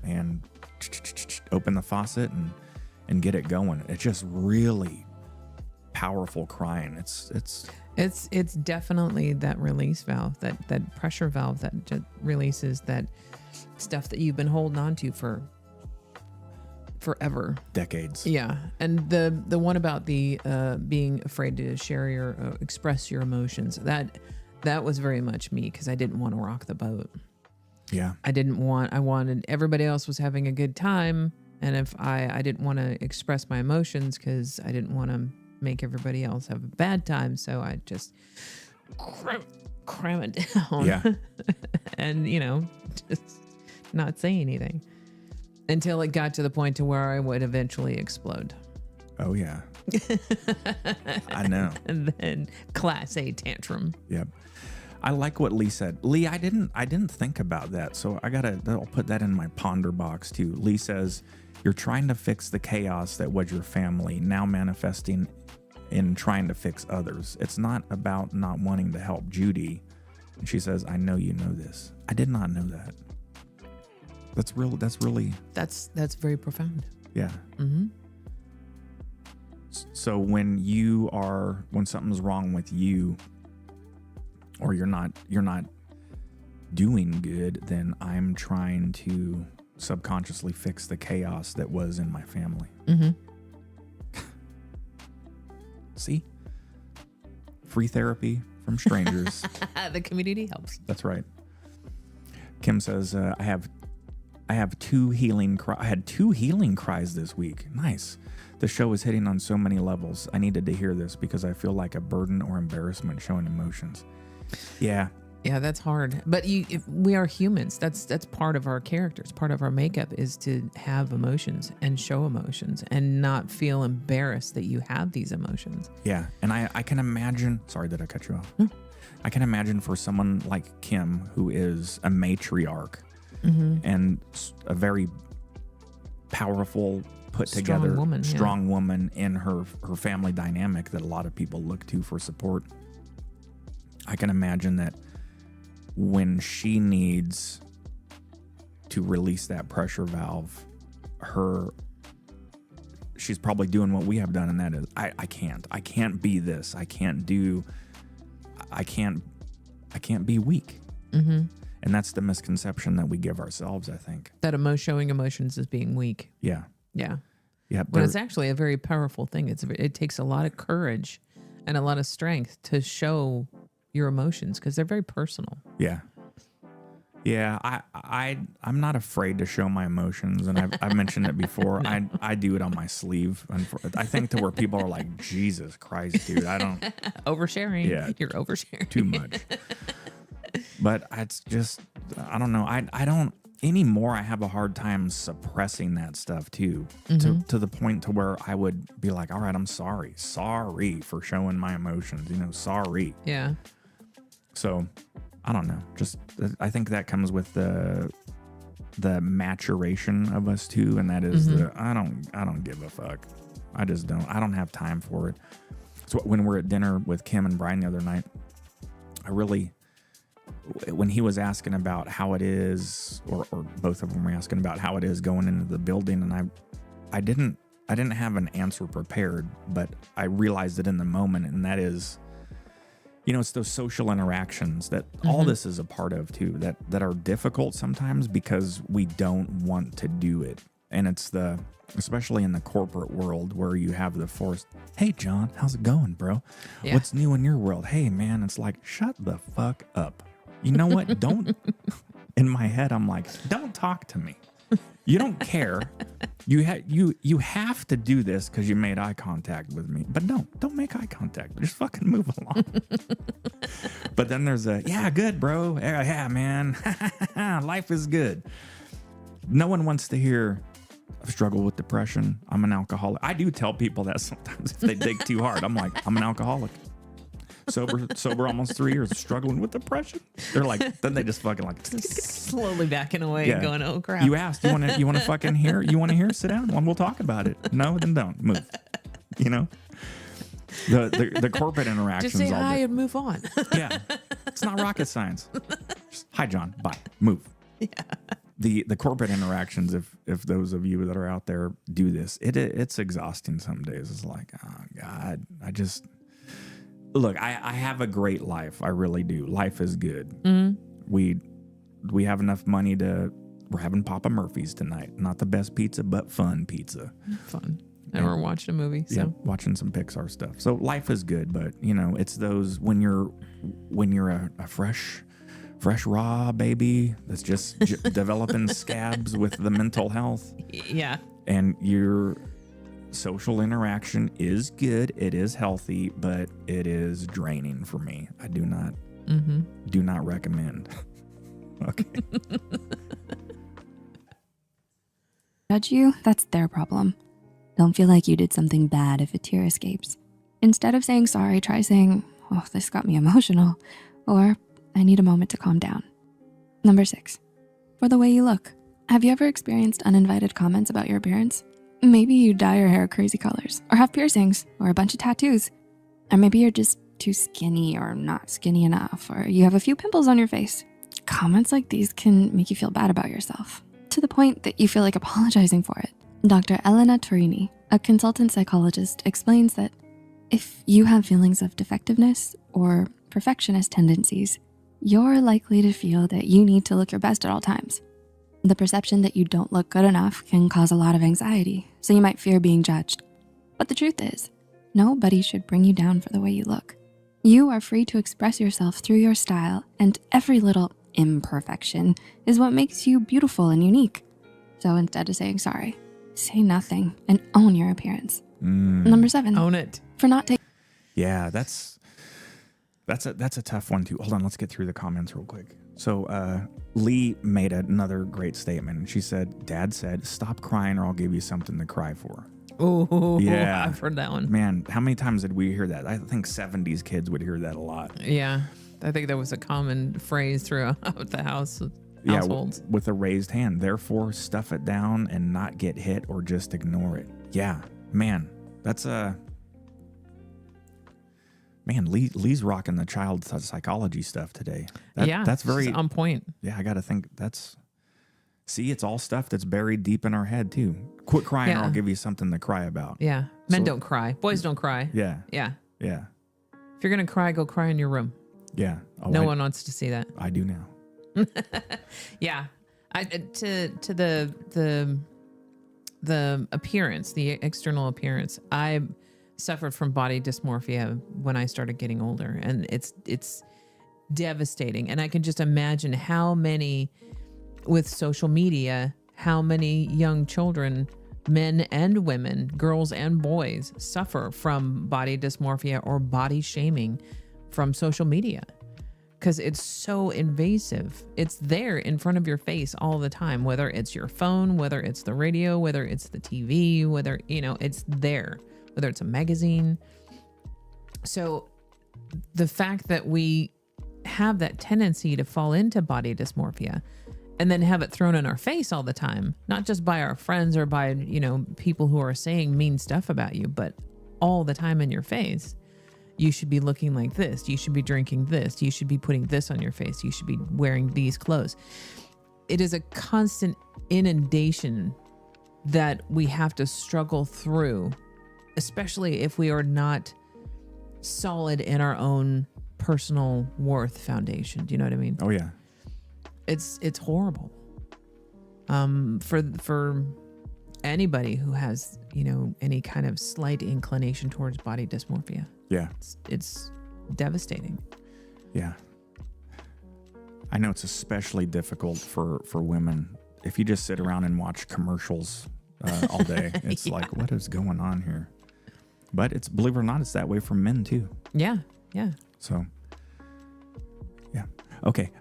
and open the faucet and get it going. It's just really powerful crying. It's definitely that release valve, that pressure valve that just releases that stuff that you've been holding on to for forever, decades. Yeah. And the one about the being afraid to share your express your emotions, that was very much me, because I didn't want to rock the boat. Yeah. I wanted, everybody else was having a good time, and if I didn't want to express my emotions because I didn't want to make everybody else have a bad time, so I just cram it down. Yeah. And just not say anything until it got to the point to where I would eventually explode. Oh yeah. I know. And then class A tantrum. Yep. I like what Lee said. Lee, I didn't think about that, so I'll put that in my ponder box too. Lee says, you're trying to fix the chaos that was your family, now manifesting in trying to fix others. It's not about not wanting to help Judy. And she says, I know you know this. I did not know that. That's really That's very profound. yeah. Mm-hmm. So when something's wrong with you, or you're not doing good, then I'm trying to subconsciously fix the chaos that was in my family. Mm-hmm. See? Free therapy from strangers. The community helps. That's right. Kim says, I had two healing cries this week. Nice. The show is hitting on so many levels. I needed to hear this because I feel like a burden or embarrassment showing emotions. Yeah. Yeah, that's hard. But we are humans. That's part of our characters. Part of our makeup is to have emotions and show emotions and not feel embarrassed that you have these emotions. Yeah. And I can imagine, sorry, did I cut you off? I can imagine for someone like Kim, who is a matriarch and a very powerful, put together, strong woman in her family dynamic that a lot of people look to for support. I can imagine that when she needs to release that pressure valve, she's probably doing what we have done, and that is, I can't be this. I can't be weak. Mm-hmm. And that's the misconception that we give ourselves, I think. That showing emotions is being weak. Yeah. Yeah. Yeah. But it's actually a very powerful thing. It takes a lot of courage and a lot of strength to show your emotions because they're very personal. Yeah. Yeah. I'm not afraid to show my emotions. And I've mentioned it before. No. I do it on my sleeve. And I think to where people are like, Jesus Christ, dude, I don't. Oversharing. Yeah. You're oversharing. Too much. But it's just, I don't know. I don't anymore. I have a hard time suppressing that stuff too, to the point to where I would be like, all right, I'm sorry for showing my emotions, sorry. Yeah. So I don't know. Just, I think that comes with the maturation of us too. And that is I don't give a fuck. I just don't. I don't have time for it. So when we're at dinner with Kim and Brian the other night, when he was asking about how it is, or both of them were asking about how it is going into the building, and I didn't have an answer prepared, but I realized it in the moment, and that is, it's those social interactions that all this is a part of too, that are difficult sometimes because we don't want to do it. And it's especially in the corporate world where you have the forced, hey John, how's it going, bro? Yeah. What's new in your world? Hey man, it's like, shut the fuck up. You know what? Don't, in my head, I'm like, don't talk to me. You don't care. You have to do this because you made eye contact with me. But don't make eye contact. Just fucking move along. But then there's yeah, good, bro. Yeah, man. Life is good. No one wants to hear, I've struggled with depression. I'm an alcoholic. I do tell people that sometimes if they dig too hard. I'm like, I'm an alcoholic. Sober almost 3 years, struggling with depression. They're like, then they just fucking like slowly backing away and going, oh crap. You asked, you want to fucking hear? You want to hear? Sit down. Well, we'll talk about it. No, then don't move. You know, the corporate interactions. Just say hi and move on. Yeah, it's not rocket science. Just, hi, John. Bye. Move. Yeah. The corporate interactions. If those of you that are out there do this, it's exhausting some days. It's like, oh God, Look, I have a great life. I really do. Life is good. Mm-hmm. We have enough money we're having Papa Murphy's tonight. Not the best pizza, but fun pizza. Fun. Never watched a movie, so. Yeah, watching some Pixar stuff. So life is good, but you know, it's those when you're a fresh raw baby that's just developing scabs with the mental health. Yeah. And your social interaction is good. It is healthy, but it is draining for me. I do not recommend. Okay. Judge you? That's their problem. Don't feel like you did something bad if a tear escapes. Instead of saying sorry, try saying, oh, this got me emotional, or I need a moment to calm down. Number 6, for the way you look. Have you ever experienced uninvited comments about your appearance? Maybe you dye your hair crazy colors, or have piercings, or a bunch of tattoos. Or maybe you're just too skinny or not skinny enough, or you have a few pimples on your face. Comments like these can make you feel bad about yourself, to the point that you feel like apologizing for it. Dr. Elena Torini, a consultant psychologist, explains that if you have feelings of defectiveness or perfectionist tendencies, you're likely to feel that you need to look your best at all times. The perception that you don't look good enough can cause a lot of anxiety, so you might fear being judged. But the truth is, nobody should bring you down for the way you look. You are free to express yourself through your style, and every little imperfection is what makes you beautiful and unique. So instead of saying sorry, say nothing and own your appearance. Number 7. Own it. For not taking. Yeah, that's a tough one too. Hold on, let's get through the comments real quick. So Lee made another great statement, and she said, Dad said, stop crying or I'll give you something to cry for. Oh, yeah. I've heard that one. Man, how many times did we hear that? I think 70s kids would hear that a lot. Yeah, I think that was a common phrase throughout the households. Yeah, with a raised hand. Therefore, stuff it down and not get hit or just ignore it. Yeah, man, that's Man, Lee's rocking the child psychology stuff today. That's very on point. Yeah, I got to think it's all stuff that's buried deep in our head too. Quit crying or I'll give you something to cry about. Yeah. Men don't cry. Boys don't cry. Yeah. Yeah. Yeah. If you're going to cry, go cry in your room. Yeah. Oh, no one wants to see that. I do now. Yeah. To the appearance, the external appearance. I suffered from body dysmorphia when I started getting older, and it's devastating. And I can just imagine how many, with social media, how many young children, men and women, girls and boys, suffer from body dysmorphia or body shaming from social media, because it's so invasive. It's there in front of your face all the time, whether it's your phone, whether it's the radio, whether it's the TV, whether, it's there, whether it's a magazine. So the fact that we have that tendency to fall into body dysmorphia and then have it thrown in our face all the time, not just by our friends or by, people who are saying mean stuff about you, but all the time in your face. You should be looking like this. You should be drinking this. You should be putting this on your face. You should be wearing these clothes. It is a constant inundation that we have to struggle through, especially if we are not solid in our own personal worth foundation. Do you know what I mean? Oh yeah. It's horrible. For anybody who has, any kind of slight inclination towards body dysmorphia. Yeah. It's devastating. Yeah. I know it's especially difficult for women if you just sit around and watch commercials all day, it's like, what is going on here? But it's, believe it or not, it's that way for men too. Yeah. Yeah. So, yeah. Okay.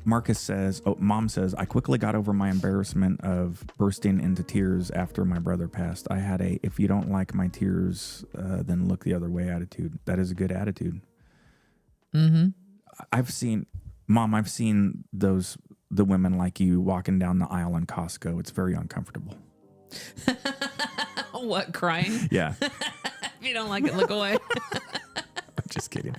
Marcus says, Mom says, I quickly got over my embarrassment of bursting into tears after my brother passed. I had a, if you don't like my tears, then look the other way attitude. That is a good attitude. Mm-hmm. I've seen the women like you walking down the aisle in Costco. It's very uncomfortable. What, crying? Yeah. If you don't like it, look away. Just kidding.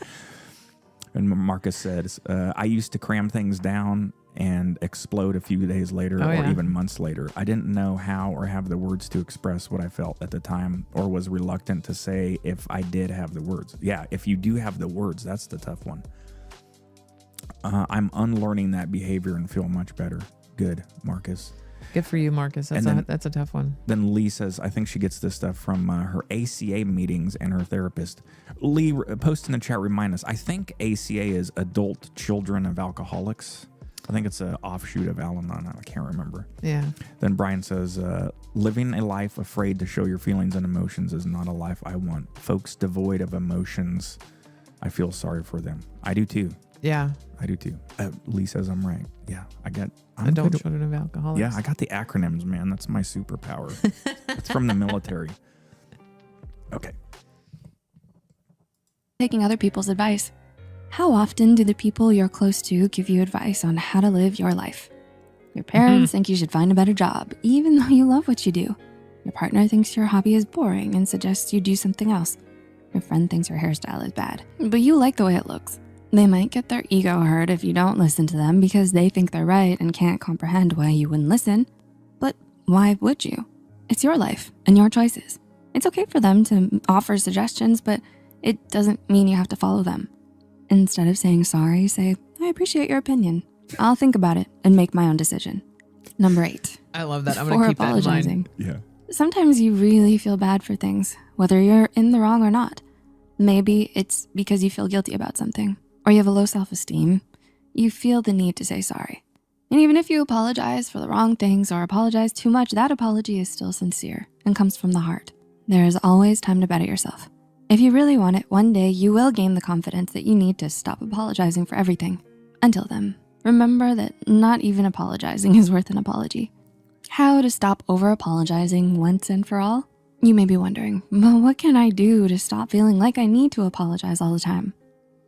And Marcus says, I used to cram things down and explode a few days later or even months later. I didn't know how or have the words to express what I felt at the time, or was reluctant to say if I did have the words. Yeah, if you do have the words, that's the tough one. I'm unlearning that behavior and feel much better. Good, Marcus. Good for you, Marcus. That's a tough one. Then Lee says, I think she gets this stuff from her ACA meetings and her therapist. Lee, post in the chat, remind us. I think ACA is Adult Children of Alcoholics. I think it's an offshoot of Al-Anon. I can't remember. Yeah. Then Brian says, living a life afraid to show your feelings and emotions is not a life I want. Folks devoid of emotions, I feel sorry for them. I do too. Yeah. I do too. Lee says I'm right. Yeah, I'm Adult Children of Alcoholics. Yeah, I got the acronyms, man. That's my superpower. It's from the military. Okay. Taking other people's advice. How often do the people you're close to give you advice on how to live your life? Your parents think you should find a better job, even though you love what you do. Your partner thinks your hobby is boring and suggests you do something else. Your friend thinks your hairstyle is bad, but you like the way it looks. They might get their ego hurt if you don't listen to them because they think they're right and can't comprehend why you wouldn't listen. But why would you? It's your life and your choices. It's okay for them to offer suggestions, but it doesn't mean you have to follow them. Instead of saying sorry, say, I appreciate your opinion. I'll think about it and make my own decision. Number 8. I love that. I'm going to keep that in mind. Yeah. Sometimes you really feel bad for things, whether you're in the wrong or not. Maybe it's because you feel guilty about something, or you have a low self-esteem. You feel the need to say sorry. And even if you apologize for the wrong things or apologize too much, that apology is still sincere and comes from the heart. There is always time to better yourself. If you really want it, one day you will gain the confidence that you need to stop apologizing for everything. Until then, remember that not even apologizing is worth an apology. How to stop over-apologizing once and for all? You may be wondering, well, what can I do to stop feeling like I need to apologize all the time?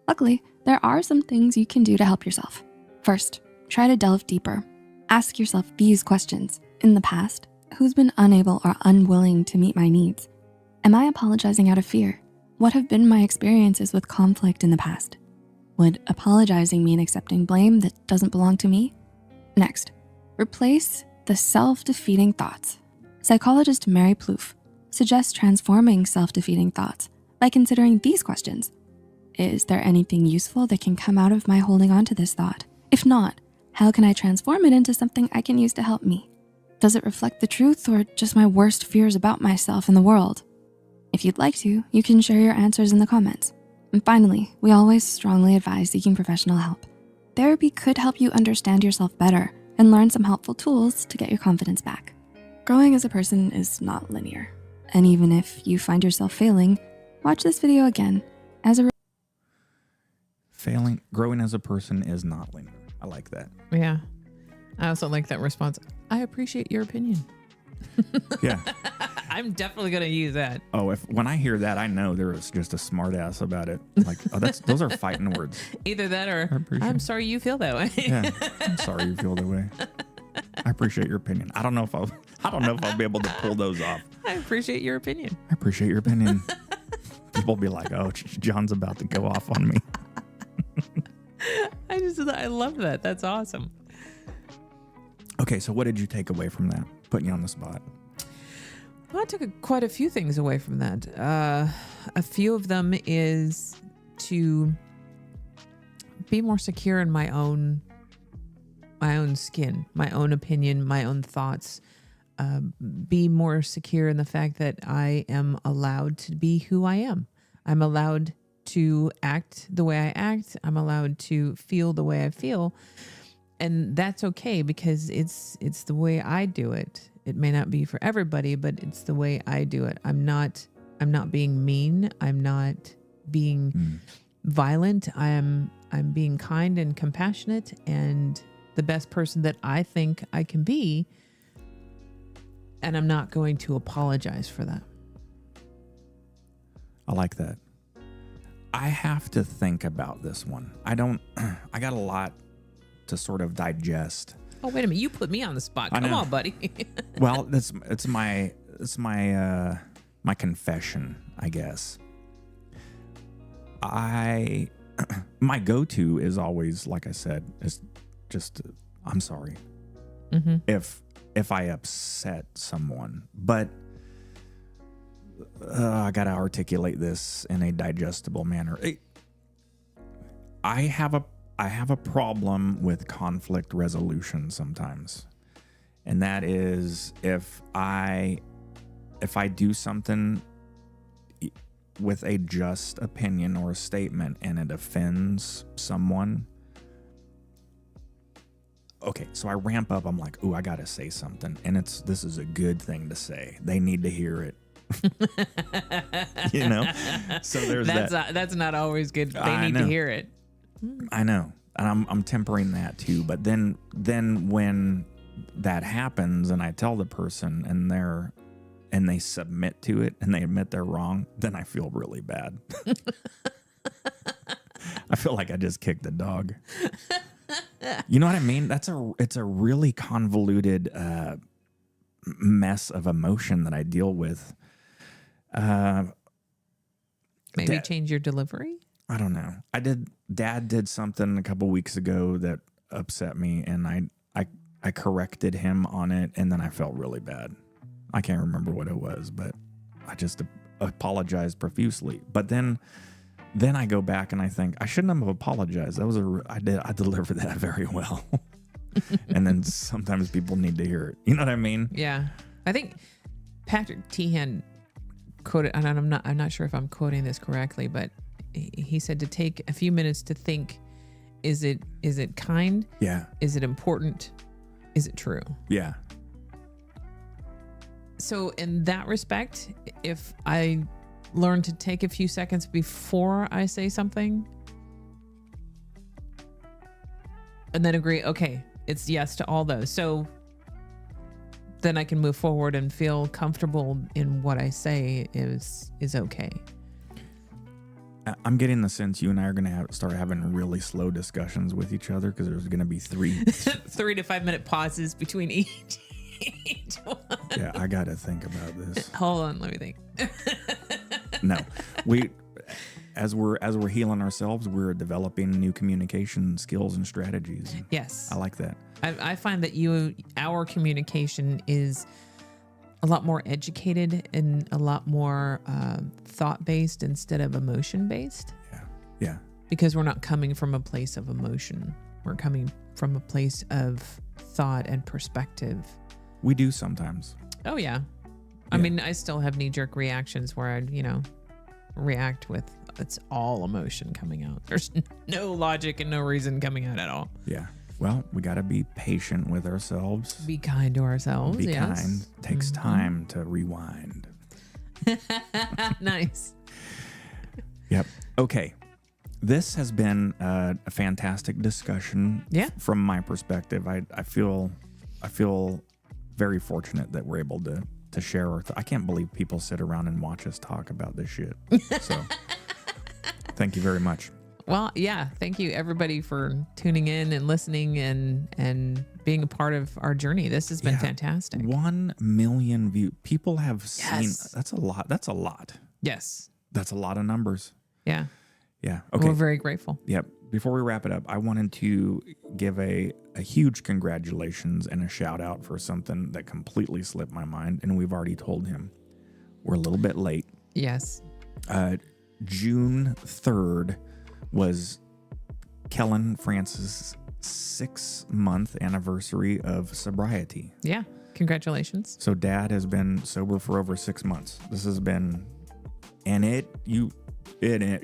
Luckily, there are some things you can do to help yourself. First, try to delve deeper. Ask yourself these questions. In the past, who's been unable or unwilling to meet my needs? Am I apologizing out of fear? What have been my experiences with conflict in the past? Would apologizing mean accepting blame that doesn't belong to me? Next, replace the self-defeating thoughts. Psychologist Mary Plouffe suggests transforming self-defeating thoughts by considering these questions. Is there anything useful that can come out of my holding on to this thought? If not, how can I transform it into something I can use to help me? Does it reflect the truth or just my worst fears about myself and the world? If you'd like to, you can share your answers in the comments. And finally, we always strongly advise seeking professional help. Therapy could help you understand yourself better and learn some helpful tools to get your confidence back. Growing as a person is not linear. And even if you find yourself failing, watch this video again as a Growing as a person is not linear. I like that. Yeah. I also like that response. I appreciate your opinion. Yeah. I'm definitely going to use that. Oh, when I hear that, I know there is just a smart ass about it. Like, those are fighting words. Either that or I'm sorry you feel that way. Yeah. I'm sorry you feel that way. I appreciate your opinion. I don't know if I'll be able to pull those off. I appreciate your opinion. I appreciate your opinion. People will be like, oh, John's about to go off on me. I love that. That's awesome. Okay, so what did you take away from that? Putting you on the spot. Well, I took quite a few things away from that. A few of them is to be more secure in my own skin, my own opinion, my own thoughts. Be more secure in the fact that I am allowed to be who I am. I'm allowed to act the way I act. I'm allowed to feel the way I feel. And that's okay because it's the way I do it. It may not be for everybody, but it's the way I do it. I'm not being mean. I'm not being violent. I'm being kind and compassionate and the best person that I think I can be. And I'm not going to apologize for that. I like that. I have to think about this one. I got a lot to sort of digest. Oh, wait a minute. You put me on the spot. Come on, buddy. Well, it's my confession, I guess. My go-to is always, like I said, is just I'm sorry. Mm-hmm. If I upset someone, but I got to articulate this in a digestible manner. I have a problem with conflict resolution sometimes. And that is if I do something with a just opinion or a statement and it offends someone. Okay, so I ramp up. I'm like, ooh, I got to say something. And this is a good thing to say. They need to hear it. So there's that's not always good. They need to hear it. I know. And I'm tempering that too. But then when that happens and I tell the person and they submit to it and they admit they're wrong, then I feel really bad. I feel like I just kicked the dog. You know what I mean? It's a really convoluted mess of emotion that I deal with. Maybe change your delivery? I don't know. Dad did something a couple weeks ago that upset me, and I corrected him on it, and then I felt really bad. I can't remember what it was, but I just apologized profusely. But then I go back and I think I shouldn't have apologized. I delivered that very well. And then sometimes people need to hear it. You know what I mean? Yeah. I think Patrick Teahan quoted, and I'm not sure if I'm quoting this correctly, but he said to take a few minutes to think, is it kind? Yeah. Is it important? Is it true? Yeah. So in that respect, if I learn to take a few seconds before I say something and then agree, okay, it's yes to all those. So then I can move forward and feel comfortable in what I say is okay. I'm getting the sense you and I are going to start having really slow discussions with each other because there's going to be 3 to 5 minute pauses between each one. Yeah, I got to think about this. Hold on, let me think. No, as we're healing ourselves, we're developing new communication skills and strategies. Yes, I like that. I find that our communication is a lot more educated and a lot more thought-based instead of emotion-based. Yeah. Because we're not coming from a place of emotion. We're coming from a place of thought and perspective. We do sometimes. Oh, yeah. I mean, I still have knee-jerk reactions where I'd, react with it's all emotion coming out. There's no logic and no reason coming out at all. Yeah. Well, we got to be patient with ourselves. Be kind to ourselves. Be yes. kind. Takes time to rewind. Nice. Yep. Okay. This has been a fantastic discussion. Yeah. From my perspective, I feel very fortunate that we're able to share our I can't believe people sit around and watch us talk about this shit. So thank you very much. Well, yeah. Thank you everybody for tuning in and listening and being a part of our journey. This has been fantastic. 1 million views. People have seen. Yes. That's a lot. That's a lot. Yes. That's a lot of numbers. Yeah. Yeah. Okay. We're very grateful. Yep. Before we wrap it up, I wanted to give a huge congratulations and a shout out for something that completely slipped my mind, and we've already told him. We're a little bit late. Yes. June 3rd was Kellen Francis' 6-month anniversary of sobriety. Yeah. Congratulations. So Dad has been sober for over 6 months. This has been, and it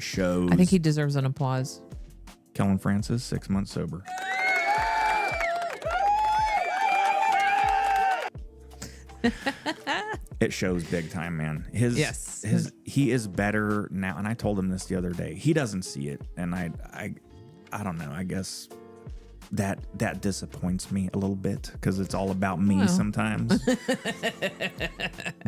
shows. I think he deserves an applause. Kellen Francis, 6 months sober. It shows big time, man. Yes. He is better now, and I told him this the other day. He doesn't see it, and I don't know. I guess that disappoints me a little bit because it's all about me sometimes.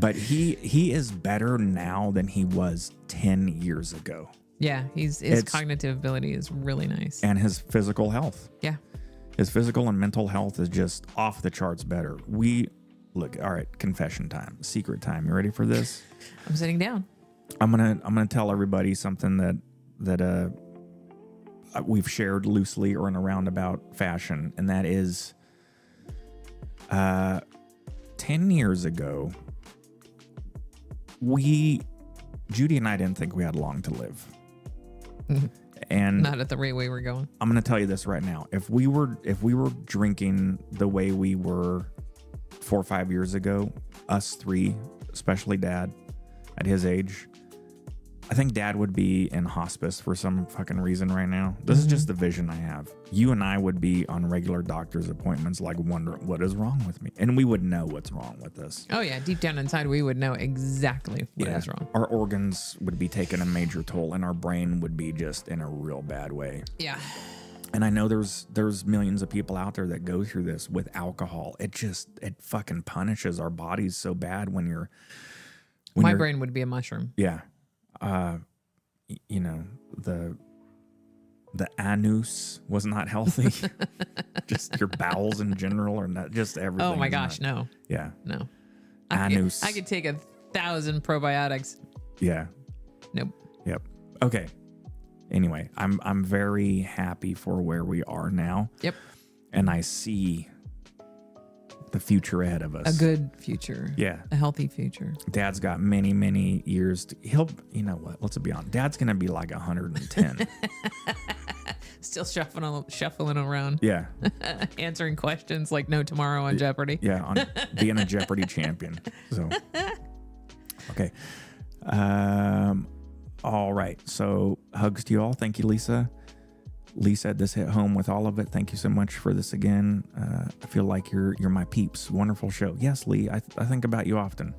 But he is better now than he was 10 years ago. Yeah, his cognitive ability is really nice. And his physical health. Yeah. His physical and mental health is just off the charts better. Look, all right, confession time, secret time. You ready for this? I'm sitting down. I'm gonna tell everybody something that we've shared loosely or in a roundabout fashion, and that is 10 years ago, Judy and I didn't think we had long to live. And not at the rate we were going. I'm going to tell you this right now. If we were drinking the way we were 4 or 5 years ago, us three, especially Dad at his age, I think Dad would be in hospice for some fucking reason right now. This is just the vision I have. You and I would be on regular doctor's appointments, like wondering what is wrong with me. And we would know what's wrong with us. Oh yeah, deep down inside, we would know exactly what is wrong. Our organs would be taking a major toll, and our brain would be just in a real bad way. Yeah. And I know there's millions of people out there that go through this with alcohol. It fucking punishes our bodies so bad when my brain would be a mushroom. Yeah. You know, the anus was not healthy. Just your bowels in general, or not just everything. Oh my gosh, no. Yeah. No. Anus. I could take 1,000 probiotics. Yeah. Nope. Yep. Okay. Anyway, I'm very happy for where we are now. Yep. And I see the future ahead of us. A good future. Yeah. A healthy future. Dad's got many, many years. You know what? Let's be honest. Dad's going to be like 110. Still shuffling around. Yeah. Answering questions like no tomorrow on Jeopardy. Yeah. On being a Jeopardy champion. So, okay. All right. So hugs to you all. Thank you, Lisa. Lee said this hit home with all of it. Thank you so much for this again. I feel like you're my peeps. Wonderful show. Yes, Lee, I think about you often.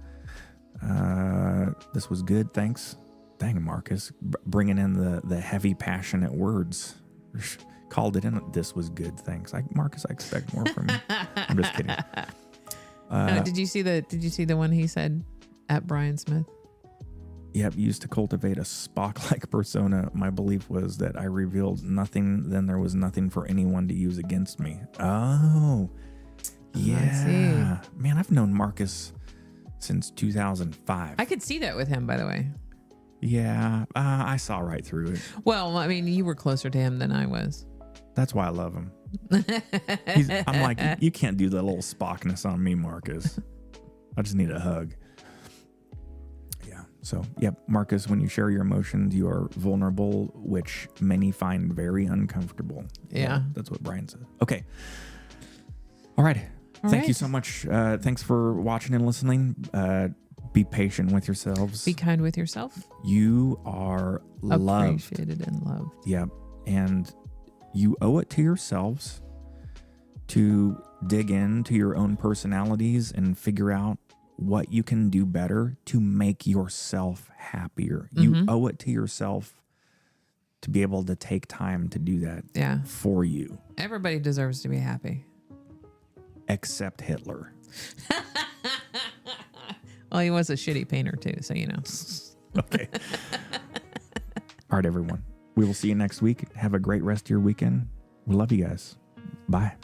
This was good. Thanks. Dang, Marcus, bringing in the heavy, passionate words. Called it in. This was good. Thanks. Marcus, I expect more from you. I'm just kidding. Did you see the one he said at Brian Smith? Yep, used to cultivate a Spock-like persona. My belief was that I revealed nothing, then there was nothing for anyone to use against me. Oh, yeah. I see. Man, I've known Marcus since 2005. I could see that with him, by the way. Yeah, I saw right through it. Well, I mean, you were closer to him than I was. That's why I love him. I'm like, you can't do that little Spockness on me, Marcus. I just need a hug. So, yep, Marcus, when you share your emotions, you are vulnerable, which many find very uncomfortable. Yeah. That's what Brian said. Okay. All right. Thank you so much. Thanks for watching and listening. Be patient with yourselves. Be kind with yourself. You are loved. Appreciated and loved. Yep. And you owe it to yourselves to dig into your own personalities and figure out what you can do better to make yourself happier. You owe it to yourself to be able to take time to do that for you. Everybody deserves to be happy. Except Hitler. Well, he was a shitty painter too, so you know. Okay. All right, everyone. We will see you next week. Have a great rest of your weekend. We love you guys. Bye.